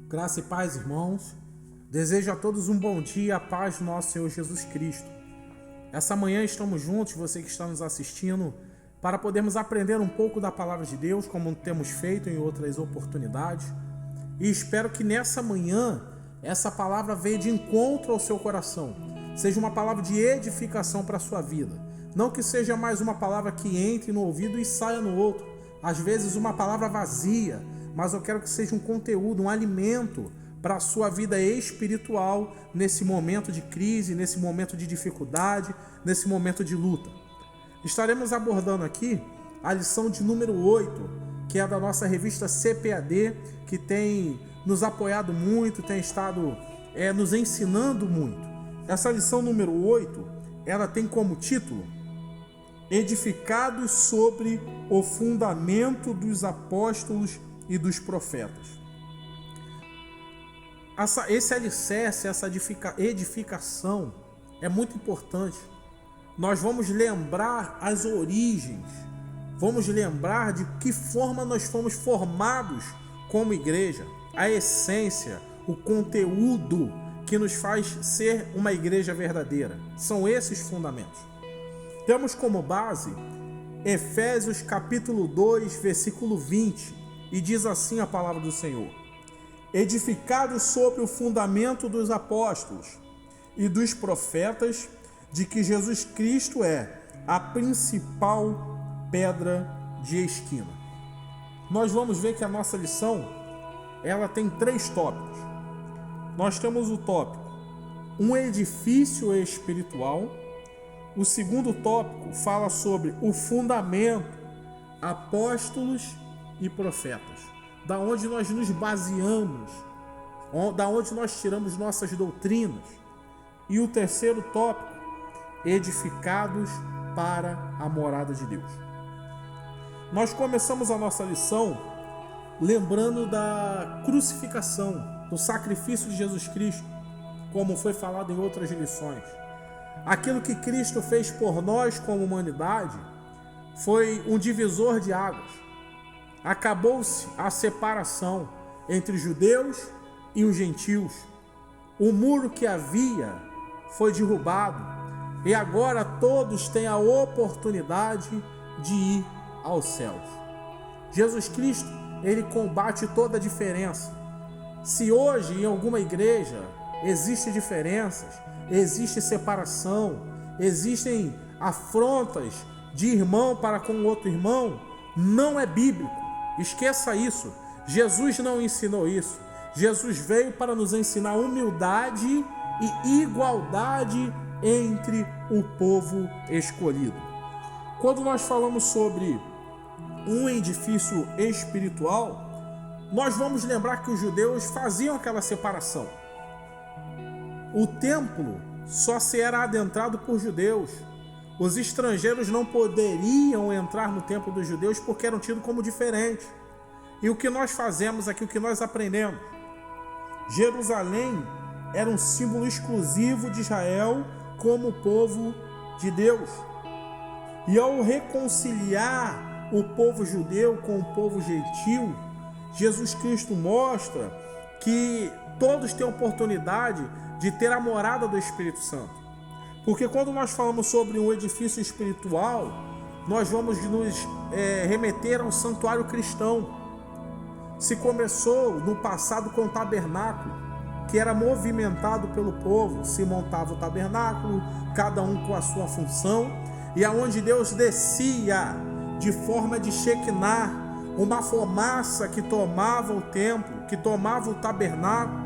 Graça e paz, irmãos. Desejo a todos um bom dia, a paz do nosso Senhor Jesus Cristo. Essa manhã estamos juntos, você que está nos assistindo, para podermos aprender um pouco da Palavra de Deus, como temos feito em outras oportunidades. E espero que nessa manhã, essa palavra venha de encontro ao seu coração. Seja uma palavra de edificação para a sua vida. Não que seja mais uma palavra que entre no ouvido e saia no outro. Às vezes uma palavra vazia, mas eu quero que seja um conteúdo, um alimento para a sua vida espiritual nesse momento de crise, nesse momento de dificuldade, nesse momento de luta. Estaremos abordando aqui a lição de número 8, que é da nossa revista CPAD, que tem nos apoiado muito, tem estado nos ensinando muito. Essa lição número 8, ela tem como título Edificados sobre o fundamento dos apóstolos e dos profetas. Esse alicerce, essa edificação é muito importante. Nós vamos lembrar as origens, vamos lembrar de que forma nós fomos formados como igreja, a essência, o conteúdo que nos faz ser uma igreja verdadeira. São esses fundamentos. Temos como base Efésios capítulo 2, versículo 20, e diz assim a palavra do Senhor: edificados sobre o fundamento dos apóstolos e dos profetas, de que Jesus Cristo é a principal pedra de esquina. Nós vamos ver que a nossa lição, ela tem 3 tópicos. Nós temos o tópico, um edifício espiritual. O segundo tópico fala sobre o fundamento, apóstolos e profetas, da onde nós nos baseamos, da onde nós tiramos nossas doutrinas. E o terceiro tópico, edificados para a morada de Deus. Nós começamos a nossa lição lembrando da crucificação, do sacrifício de Jesus Cristo, como foi falado em outras lições. Aquilo que Cristo fez por nós como humanidade foi um divisor de águas. Acabou-se a separação entre os judeus e os gentios. O muro que havia foi derrubado e agora todos têm a oportunidade de ir aos céus. Jesus Cristo, ele combate toda a diferença. Se hoje em alguma igreja existem diferenças, existe separação, existem afrontas de irmão para com outro irmão, não é bíblico. Esqueça isso. Jesus não ensinou isso. Jesus veio para nos ensinar humildade e igualdade entre o povo escolhido. Quando nós falamos sobre um edifício espiritual, nós vamos lembrar que os judeus faziam aquela separação. O templo só se era adentrado por judeus. Os estrangeiros não poderiam entrar no templo dos judeus porque eram tidos como diferentes. E o que nós fazemos aqui, o que nós aprendemos? Jerusalém era um símbolo exclusivo de Israel como povo de Deus. E ao reconciliar o povo judeu com o povo gentil, Jesus Cristo mostra que todos têm oportunidade de ter a morada do Espírito Santo. Porque quando nós falamos sobre um edifício espiritual, nós vamos nos remeter ao santuário cristão. Se começou no passado com o tabernáculo, que era movimentado pelo povo, se montava o tabernáculo, cada um com a sua função, e aonde Deus descia de forma de Shekinah, uma fumaça que tomava o templo, que tomava o tabernáculo.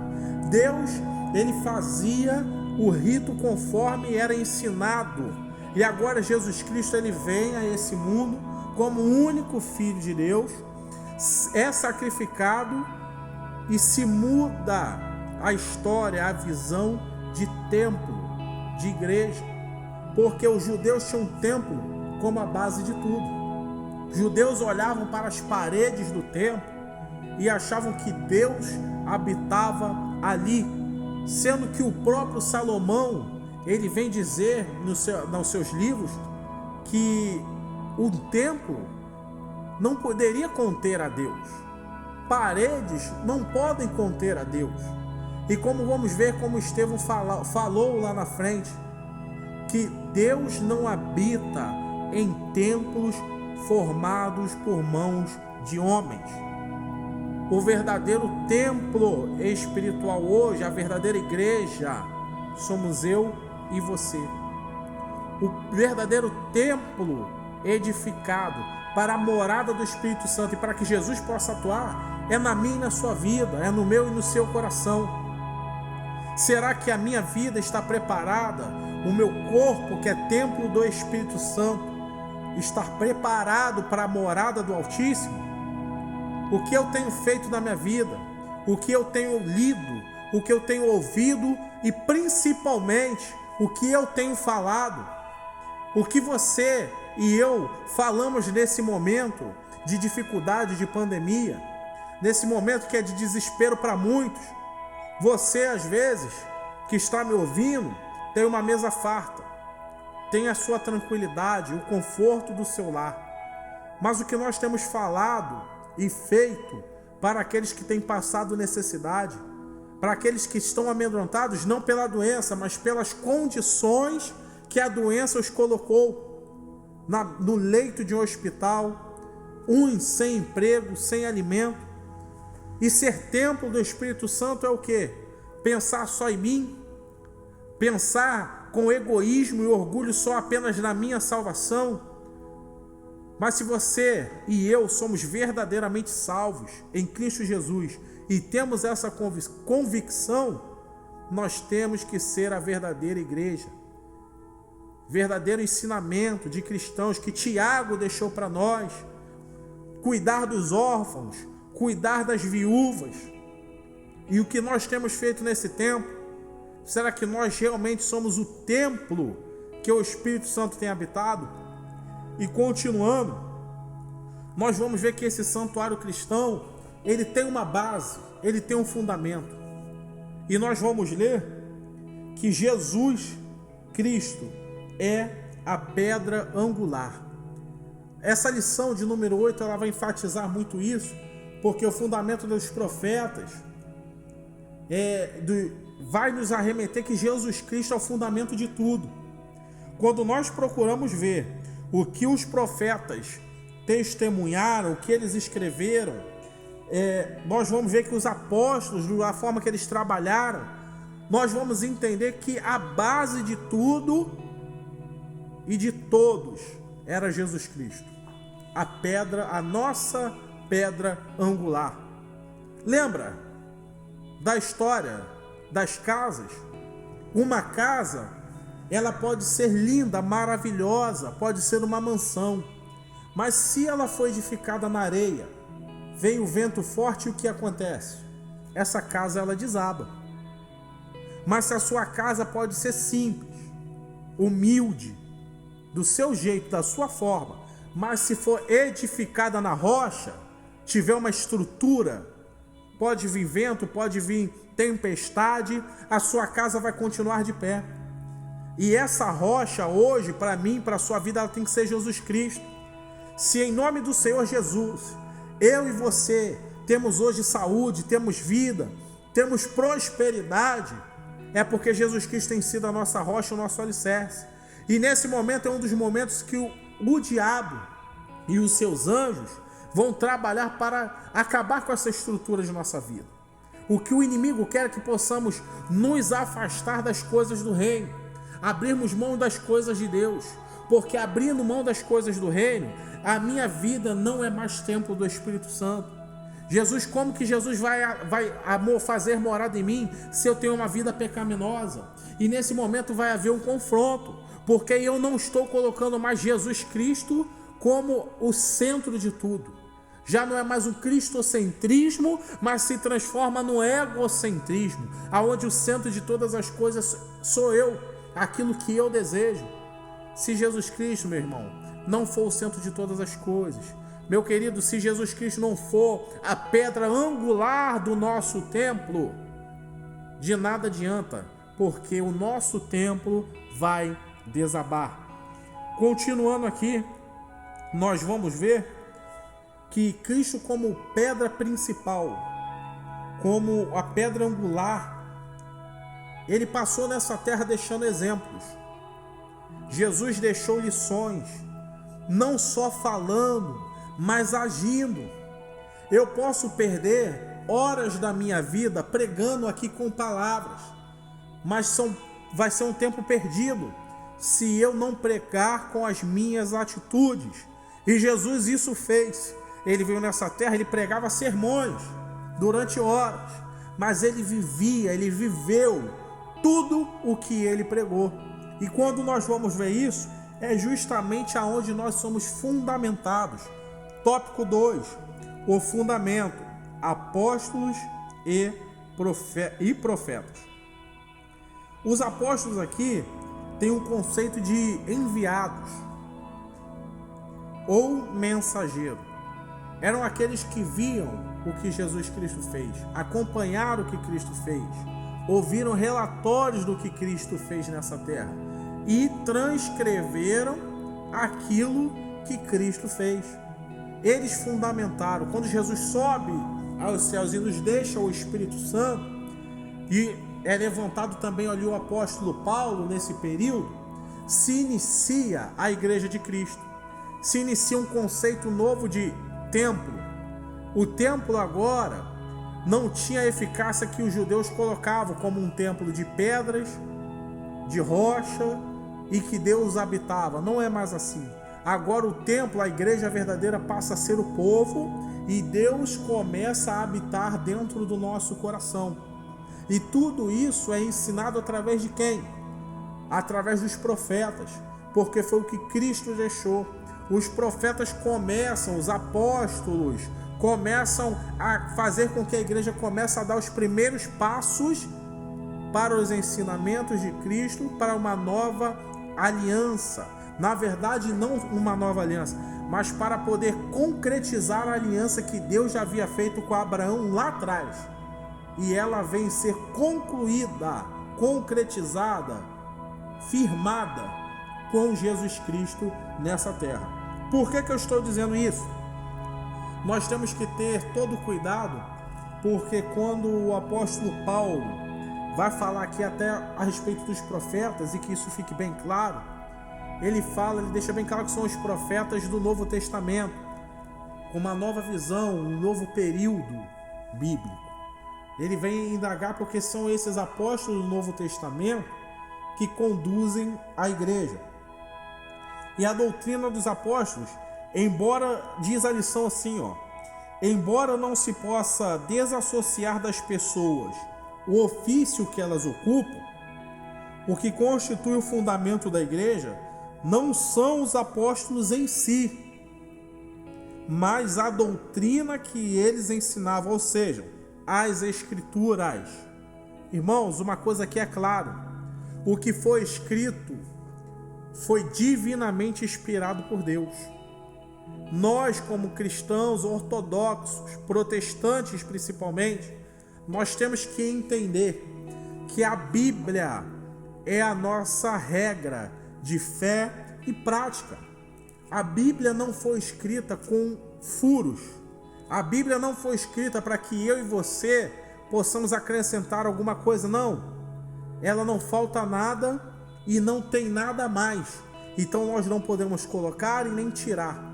Deus, ele fazia o rito conforme era ensinado. E agora Jesus Cristo, ele vem a esse mundo como o único Filho de Deus, é sacrificado e se muda a história, a visão de templo, de igreja. Porque os judeus tinham um templo como a base de tudo. Os judeus olhavam para as paredes do templo e achavam que Deus habitava ali, sendo que o próprio Salomão, ele vem dizer nos seus livros que o templo não poderia conter a Deus. paredes não podem conter a Deus. E como vamos ver, como Estevão falou lá na frente, que Deus não habita em templos formados por mãos de homens. O verdadeiro templo espiritual hoje, a verdadeira igreja, somos eu e você. O verdadeiro templo edificado para a morada do Espírito Santo e para que Jesus possa atuar é na minha e na sua vida, é no meu e no seu coração. Será que a minha vida está preparada? O meu corpo, que é templo do Espírito Santo, está preparado para a morada do Altíssimo? O que eu tenho feito na minha vida, o que eu tenho lido, o que eu tenho ouvido e principalmente o que eu tenho falado, o que você e eu falamos nesse momento de dificuldade, de pandemia, nesse momento que é de desespero para muitos. Você, às vezes, que está me ouvindo, tem uma mesa farta, tem a sua tranquilidade, o conforto do seu lar. Mas o que nós temos falado e feito para aqueles que têm passado necessidade, para aqueles que estão amedrontados, não pela doença, mas pelas condições que a doença os colocou no leito de um hospital, uns sem emprego, sem alimento. E ser templo do Espírito Santo é o quê? Pensar só em mim, pensar com egoísmo e orgulho só apenas na minha salvação. Mas se você e eu somos verdadeiramente salvos em Cristo Jesus e temos essa convicção, nós temos que ser a verdadeira igreja. Verdadeiro ensinamento de cristãos que Tiago deixou para nós: cuidar dos órfãos, cuidar das viúvas. E o que nós temos feito nesse tempo? Será que nós realmente somos o templo que o Espírito Santo tem habitado? E continuando, nós vamos ver que esse santuário cristão, ele tem uma base, ele tem um fundamento. E nós vamos ler que Jesus Cristo é a pedra angular. Essa lição de número 8, ela vai enfatizar muito isso, porque o fundamento dos profetas vai nos arremeter que Jesus Cristo é o fundamento de tudo. Quando nós procuramos ver o que os profetas testemunharam, o que eles escreveram, nós vamos ver que os apóstolos, da forma que eles trabalharam, nós vamos entender que a base de tudo e de todos era Jesus Cristo, a pedra, a nossa pedra angular. Lembra da história das casas? Uma casa, ela pode ser linda, maravilhosa, pode ser uma mansão, mas se ela foi edificada na areia, vem o vento forte, o que acontece? Essa casa, ela desaba. Mas se a sua casa pode ser simples, humilde, do seu jeito, da sua forma, mas se for edificada na rocha, tiver uma estrutura, pode vir vento, pode vir tempestade, a sua casa vai continuar de pé. E essa rocha hoje, para mim, para a sua vida, ela tem que ser Jesus Cristo. Se em nome do Senhor Jesus, eu e você temos hoje saúde, temos vida, temos prosperidade, é porque Jesus Cristo tem sido a nossa rocha, o nosso alicerce. E nesse momento é um dos momentos que o diabo e os seus anjos vão trabalhar para acabar com essa estrutura de nossa vida. O que o inimigo quer é que possamos nos afastar das coisas do reino, abrirmos mão das coisas de Deus, porque abrindo mão das coisas do reino, a minha vida não é mais templo do Espírito Santo. Jesus, como que Jesus vai fazer morada em mim se eu tenho uma vida pecaminosa? E nesse momento vai haver um confronto, porque eu não estou colocando mais Jesus Cristo como o centro de tudo. Já não é mais o cristocentrismo, mas se transforma no egocentrismo, aonde o centro de todas as coisas sou eu, aquilo que eu desejo. Se Jesus Cristo, meu irmão, não for o centro de todas as coisas, meu querido, se Jesus Cristo não for a pedra angular do nosso templo, de nada adianta, porque o nosso templo vai desabar. Continuando aqui, nós vamos ver que Cristo, como pedra principal, como a pedra angular, ele passou nessa terra deixando exemplos. Jesus deixou lições, não só falando, mas agindo. Eu posso perder horas da minha vida pregando aqui com palavras, mas vai ser um tempo perdido se eu não pregar com as minhas atitudes. E Jesus isso fez. Ele veio nessa terra, ele pregava sermões durante horas, mas ele viveu tudo o que ele pregou. E quando nós vamos ver isso, é justamente aonde nós somos fundamentados. Tópico 2, o fundamento, apóstolos e profetas. Os apóstolos aqui têm um conceito de enviados ou mensageiro. Eram aqueles que viam o que Jesus Cristo fez, acompanharam o que Cristo fez, ouviram relatórios do que Cristo fez nessa terra e transcreveram aquilo que Cristo fez. Eles fundamentaram. Quando Jesus sobe aos céus e nos deixa o Espírito Santo, e é levantado também ali o apóstolo Paulo nesse período, se inicia a igreja de Cristo. Se inicia um conceito novo de templo. O templo agora não tinha a eficácia que os judeus colocavam como um templo de pedras, de rocha e que Deus habitava. Não é mais assim. Agora o templo, a igreja verdadeira, passa a ser o povo e Deus começa a habitar dentro do nosso coração. E tudo isso é ensinado através de quem? Através dos profetas, porque foi o que Cristo deixou. Os profetas começam, os apóstolos começam a fazer com que a igreja comece a dar os primeiros passos para os ensinamentos de Cristo, para uma nova aliança. Na verdade, não uma nova aliança, mas para poder concretizar a aliança que Deus já havia feito com Abraão lá atrás. E ela vem ser concluída, concretizada, firmada com Jesus Cristo nessa terra. Por que eu estou dizendo isso? Nós temos que ter todo cuidado, porque quando o apóstolo Paulo vai falar aqui até a respeito dos profetas, e que isso fique bem claro, ele deixa bem claro que são os profetas do Novo Testamento, com uma nova visão, um novo período bíblico. Ele vem indagar porque são esses apóstolos do Novo Testamento que conduzem a igreja. E a doutrina dos apóstolos, embora, diz a lição assim, embora não se possa desassociar das pessoas o ofício que elas ocupam, o que constitui o fundamento da igreja não são os apóstolos em si, mas a doutrina que eles ensinavam, ou seja, as escrituras. Irmãos, uma coisa que é clara: o que foi escrito foi divinamente inspirado por Deus. Nós, como cristãos ortodoxos, protestantes principalmente, nós temos que entender que a Bíblia é a nossa regra de fé e prática. A Bíblia não foi escrita com furos. A Bíblia não foi escrita para que eu e você possamos acrescentar alguma coisa, não. Ela não falta nada e não tem nada a mais. Então nós não podemos colocar e nem tirar.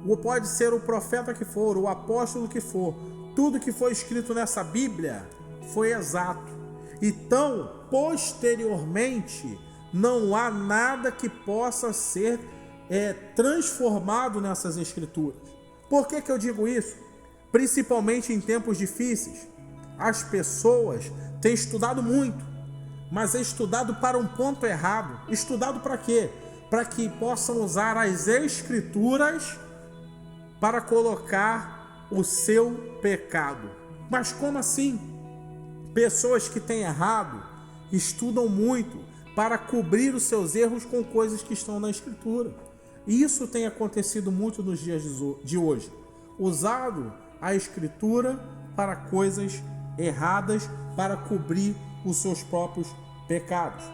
Ou pode ser o profeta que for, o apóstolo que for. Tudo que foi escrito nessa Bíblia foi exato. Então, posteriormente, não há nada que possa ser transformado nessas escrituras. Por que eu digo isso? Principalmente em tempos difíceis, as pessoas têm estudado muito, mas é estudado para um ponto errado. Estudado para quê? Para que possam usar as escrituras para colocar o seu pecado. Mas como assim? Pessoas que têm errado estudam muito para cobrir os seus erros com coisas que estão na escritura. E isso tem acontecido muito nos dias de hoje. Usado a escritura para coisas erradas, para cobrir os seus próprios pecados.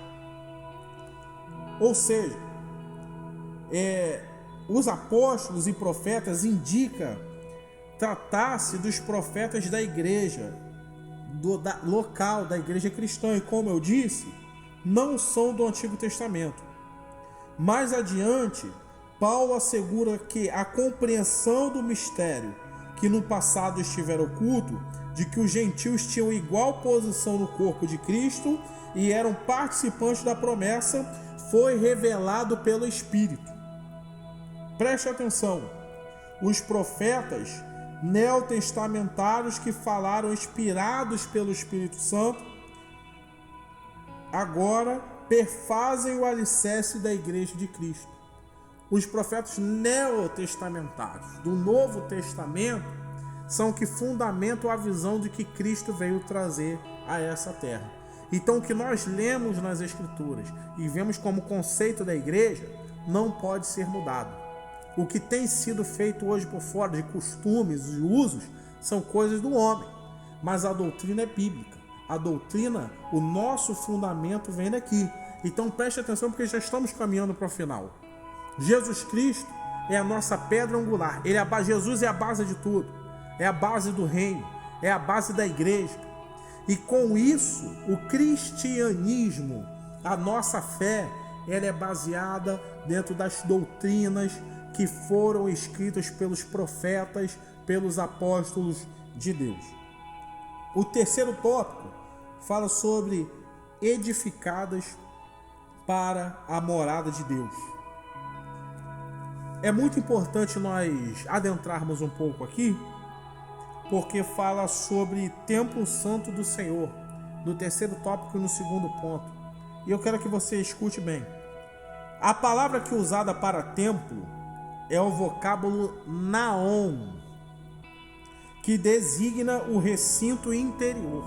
Ou seja, os apóstolos e profetas indicam tratasse dos profetas da igreja, local, da igreja cristã. E como eu disse, não são do Antigo Testamento. Mais adiante, Paulo assegura que a compreensão do mistério que no passado estivera oculto, de que os gentios tinham igual posição no corpo de Cristo e eram participantes da promessa, foi revelado pelo Espírito. Preste atenção, os profetas neotestamentários que falaram inspirados pelo Espírito Santo, agora perfazem o alicerce da igreja de Cristo. Os profetas neotestamentários do Novo Testamento são que fundamentam a visão de que Cristo veio trazer a essa terra. Então, o que nós lemos nas Escrituras e vemos como conceito da igreja não pode ser mudado. O que tem sido feito hoje por fora de costumes e usos são coisas do homem, mas a doutrina é bíblica. A doutrina, o nosso fundamento vem daqui. Então preste atenção, porque já estamos caminhando para o final. Jesus Cristo é a nossa pedra angular. Jesus é a base de tudo. É a base do reino. É a base da igreja. E com isso, o cristianismo, a nossa fé, ela é baseada dentro das doutrinas que foram escritas pelos profetas, pelos apóstolos de Deus. O terceiro tópico fala sobre edificadas para a morada de Deus. É muito importante nós adentrarmos um pouco aqui, porque fala sobre templo santo do Senhor, no terceiro tópico e no segundo ponto. E eu quero que você escute bem. A palavra que é usada para templo é o vocábulo naon, que designa o recinto interior.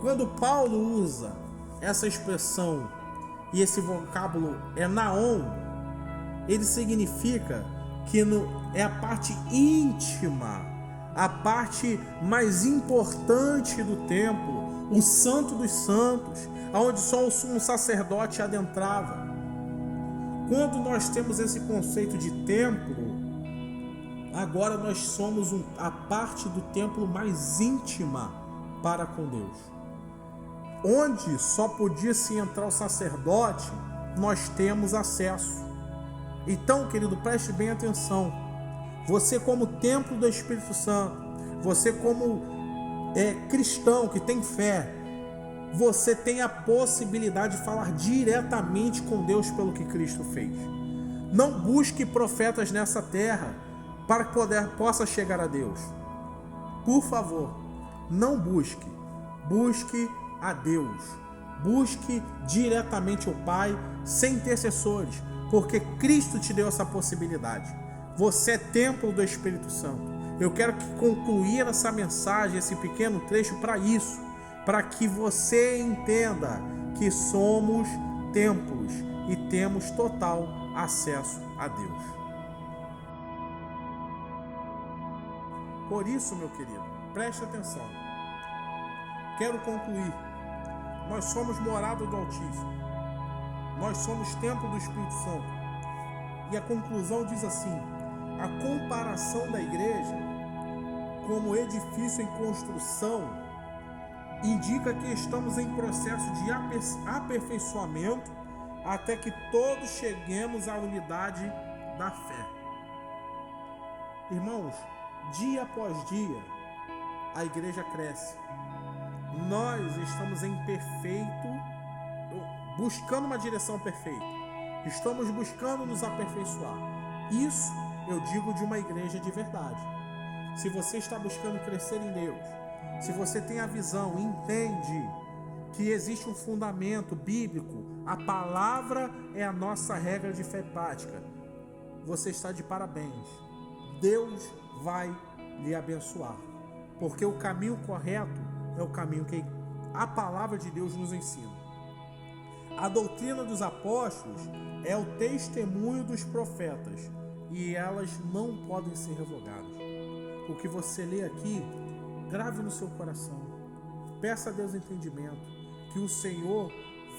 Quando Paulo usa essa expressão e esse vocábulo é naon, ele significa que é a parte íntima, a parte mais importante do templo, o santo dos santos, onde só o sumo sacerdote adentrava. Quando nós temos esse conceito de templo, agora nós somos a parte do templo mais íntima para com Deus. Onde só podia se entrar o sacerdote, nós temos acesso. Então, querido, preste bem atenção. Você como templo do Espírito Santo, você como cristão que tem fé, você tem a possibilidade de falar diretamente com Deus pelo que Cristo fez. Não busque profetas nessa terra para que possa chegar a Deus. Por favor, não busque. Busque a Deus. Busque diretamente o Pai, sem intercessores, porque Cristo te deu essa possibilidade. Você é templo do Espírito Santo. Eu quero concluir essa mensagem, esse pequeno trecho para isso, para que você entenda que somos templos e temos total acesso a Deus. Por isso, meu querido, preste atenção. Quero concluir. Nós somos morada do Altíssimo. Nós somos templo do Espírito Santo. E a conclusão diz assim: a comparação da igreja como edifício em construção indica que estamos em processo de aperfeiçoamento até que todos cheguemos à unidade da fé. Irmãos, dia após dia, a igreja cresce. Nós estamos buscando uma direção perfeita. Estamos buscando nos aperfeiçoar. Isso eu digo de uma igreja de verdade. Se você está buscando crescer em Deus, se você tem a visão, entende que existe um fundamento bíblico, a palavra é a nossa regra de fé prática, você está de parabéns. Deus vai lhe abençoar, porque o caminho correto é o caminho que a palavra de Deus nos ensina. A doutrina dos apóstolos é o testemunho dos profetas e elas não podem ser revogadas. O que você lê aqui, grave no seu coração. Peça a Deus entendimento, que o Senhor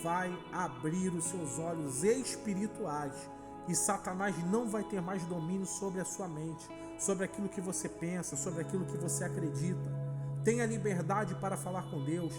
vai abrir os seus olhos espirituais e Satanás não vai ter mais domínio sobre a sua mente, sobre aquilo que você pensa, sobre aquilo que você acredita. Tenha liberdade para falar com Deus.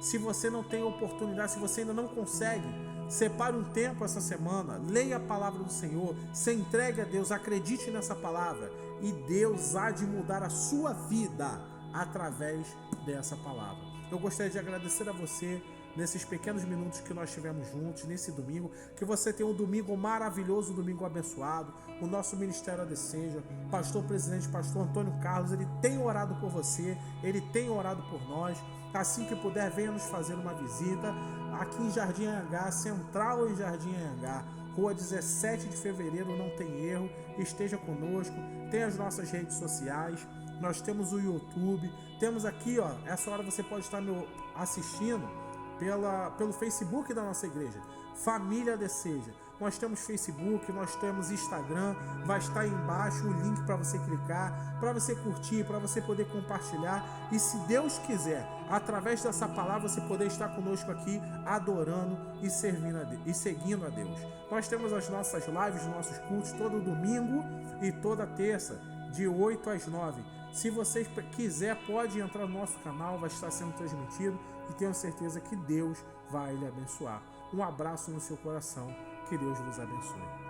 Se você não tem oportunidade, se você ainda não consegue, separe um tempo essa semana, leia a palavra do Senhor, se entregue a Deus, acredite nessa palavra e Deus há de mudar a sua vida através dessa palavra. Eu gostaria de agradecer a você nesses pequenos minutos que nós tivemos juntos, nesse domingo, que você tenha um domingo maravilhoso, um domingo abençoado. O nosso Ministério Deseja, pastor presidente, pastor Antônio Carlos, ele tem orado por você, ele tem orado por nós. Assim que puder, venha nos fazer uma visita aqui em Jardim Anhangá, Central em Jardim Anhangá, Rua 17 de Fevereiro, não tem erro. Esteja conosco, tem as nossas redes sociais, nós temos o YouTube, temos aqui, essa hora você pode estar me assistindo pelo Facebook da nossa igreja, Família Deseja. Nós temos Facebook, nós temos Instagram, vai estar aí embaixo o link para você clicar, para você curtir, para você poder compartilhar. E se Deus quiser, através dessa palavra, você poder estar conosco aqui, adorando e servindo e seguindo a Deus. Nós temos as nossas lives, nossos cultos, todo domingo e toda terça, de 8 às 9. Se você quiser, pode entrar no nosso canal, vai estar sendo transmitido e tenho certeza que Deus vai lhe abençoar. Um abraço no seu coração, que Deus vos abençoe.